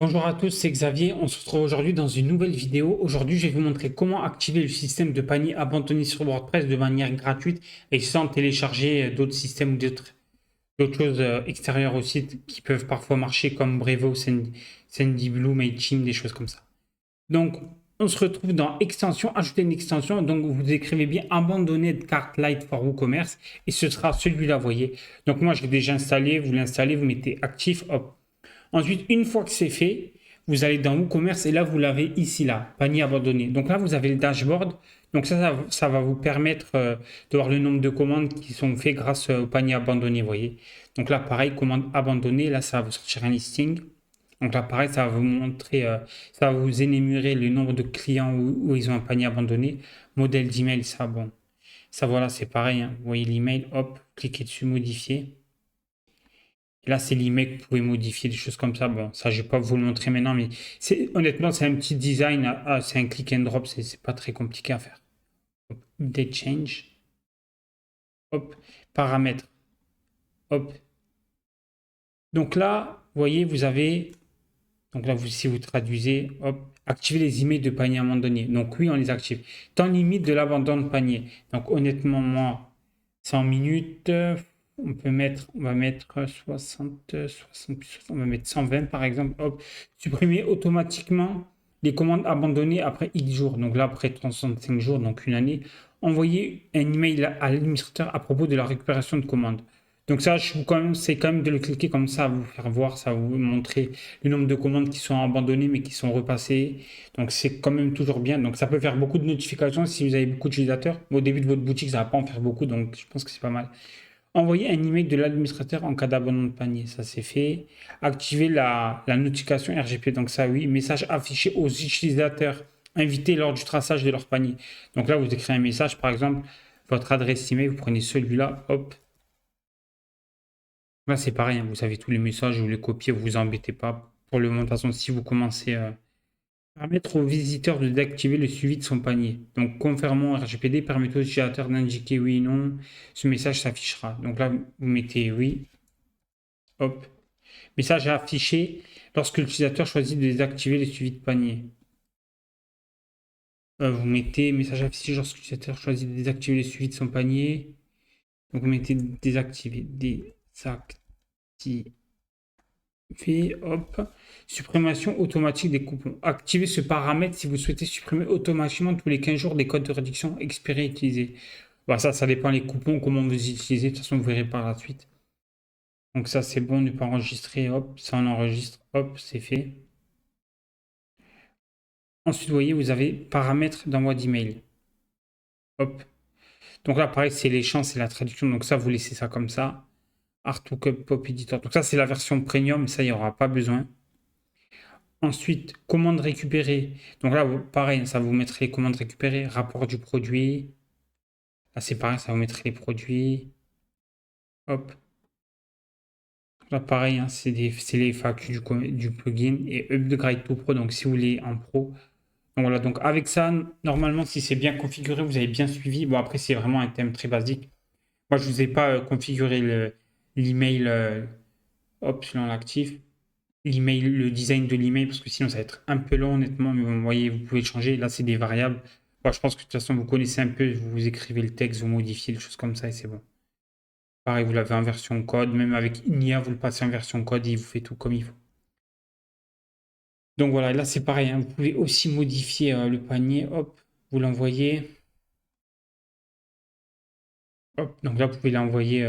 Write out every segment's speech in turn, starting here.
Bonjour à tous, c'est Xavier. On se retrouve aujourd'hui dans une nouvelle vidéo. Aujourd'hui, je vais vous montrer comment activer le système de panier abandonné sur WordPress de manière gratuite et sans télécharger d'autres systèmes ou d'autres choses extérieures au site qui peuvent parfois marcher comme Brevo, Sendiblu, Mailchimp, des choses comme ça. Donc, on se retrouve dans extension, ajouter une extension. Donc, vous écrivez bien abandonner de carte light for WooCommerce et ce sera celui-là, vous voyez. Donc, moi, je l'ai déjà installé. Vous l'installez, vous mettez actif, hop. Ensuite, une fois que c'est fait, vous allez dans WooCommerce et là, vous l'avez ici, là, panier abandonné. Donc là, vous avez le dashboard. Donc ça va vous permettre de voir le nombre de commandes qui sont faites grâce au panier abandonné, vous voyez. Donc là, pareil, commande abandonnée. Là, ça va vous sortir un listing. Donc là, pareil, ça va vous montrer, ça va vous énumérer le nombre de clients où ils ont un panier abandonné. Modèle d'email, ça, bon. Ça, voilà, c'est pareil, hein. Vous voyez l'email, hop, cliquez dessus, modifier. Là, c'est l'email que vous pouvez modifier, des choses comme ça. Bon, ça, je vais pas vous le montrer maintenant, mais honnêtement, c'est un petit design. C'est un click and drop, c'est pas très compliqué à faire. Hop, update change. Hop, paramètres. Hop. Donc là, vous voyez, vous avez. Donc là, si vous traduisez, hop, activer les emails de panier abandonné. Donc oui, on les active. Temps limite de l'abandon de panier. Donc honnêtement, moi, 100 minutes. On va mettre 60, 60, on va mettre 120 par exemple. Hop, supprimer automatiquement les commandes abandonnées après X jours. Donc là, après 365 jours, donc une année, envoyer un email à l'administrateur à propos de la récupération de commandes. Donc ça, c'est quand même de le cliquer comme ça, à vous faire voir, ça va vous montrer le nombre de commandes qui sont abandonnées mais qui sont repassées. Donc c'est quand même toujours bien. Donc ça peut faire beaucoup de notifications si vous avez beaucoup d'utilisateurs. Au début de votre boutique, ça va pas en faire beaucoup, donc je pense que c'est pas mal. Envoyer un email de l'administrateur en cas d'abandon de panier, ça c'est fait. Activer la notification RGP, donc ça oui. Message affiché aux utilisateurs invités lors du traçage de leur panier. Donc là, vous écrivez un message, par exemple, votre adresse email, vous prenez celui-là, hop. Là, c'est pareil, hein, vous avez tous les messages, vous les copiez, vous vous embêtez pas. Pour le moment, de toute façon, si vous commencez permettre au visiteur de désactiver le suivi de son panier. Donc, conformément au RGPD, permet aux utilisateurs d'indiquer oui ou non. Ce message s'affichera. Donc là, vous mettez oui. Hop. Message à afficher lorsque l'utilisateur choisit de désactiver le suivi de panier. Vous mettez message affiché lorsque l'utilisateur choisit de désactiver le suivi de son panier. Donc, vous mettez désactiver. Désactiver. Hop. Suprémation automatique des coupons. Activez ce paramètre si vous souhaitez supprimer automatiquement tous les 15 jours des codes de réduction expirés et utilisés. Bah, ça dépend les coupons, comment vous utilisez. De toute façon, vous verrez par la suite. Donc ça, c'est bon, ne pas enregistrer. Hop, ça on enregistre. Hop, c'est fait. Ensuite, vous voyez, vous avez paramètres d'envoi d'email. Hop. Donc là, pareil, c'est les champs, c'est la traduction. Donc ça, vous laissez ça comme ça. Artwork Pop Editor. Donc ça, c'est la version premium. Ça, il n'y aura pas besoin. Ensuite, commande récupérée. Donc là, pareil, ça vous mettrait les commandes récupérées, rapport du produit. Là, c'est pareil, ça vous mettrait les produits. Hop. Là, pareil, hein, c'est les FAQ du plugin et Upgrade to Pro. Donc, si vous voulez en pro. Donc voilà, donc avec ça, normalement, si c'est bien configuré, vous avez bien suivi. Bon, après, c'est vraiment un thème très basique. Moi, je ne vous ai pas configuré l'email, hop, selon l'actif. L'email, le design de l'email, parce que sinon ça va être un peu long honnêtement, mais vous voyez, vous pouvez le changer. Là, c'est des variables. Bon, je pense que de toute façon, vous connaissez un peu, vous écrivez le texte, vous modifiez des choses comme ça et c'est bon. Pareil, vous l'avez en version code, même avec une IA, vous le passez en version code et il vous fait tout comme il faut. Donc voilà, là c'est pareil, hein, vous pouvez aussi modifier le panier, hop, vous l'envoyez. Hop, donc là, vous pouvez l'envoyer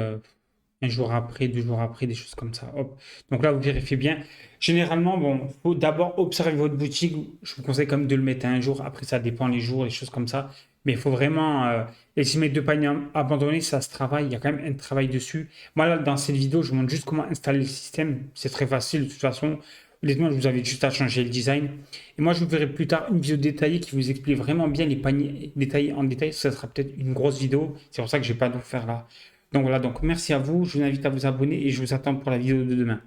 un jour après, 2 jours après, des choses comme ça. Hop. Donc là, vous vérifiez bien. Généralement, bon, il faut d'abord observer votre boutique. Je vous conseille quand même de le mettre à un jour. Après, ça dépend les jours, les choses comme ça. Mais il faut vraiment estimer de panier abandonné, ça se travaille. Il y a quand même un travail dessus. Moi, là, dans cette vidéo, je vous montre juste comment installer le système. C'est très facile de toute façon. Honnêtement, je vous avais juste à changer le design. Et moi, je vous verrai plus tard une vidéo détaillée qui vous explique vraiment bien les paniers détaillés en détail. Ça sera peut-être une grosse vidéo. C'est pour ça que je ne vais pas vous faire là. Donc voilà, donc merci à vous. Je vous invite à vous abonner et je vous attends pour la vidéo de demain.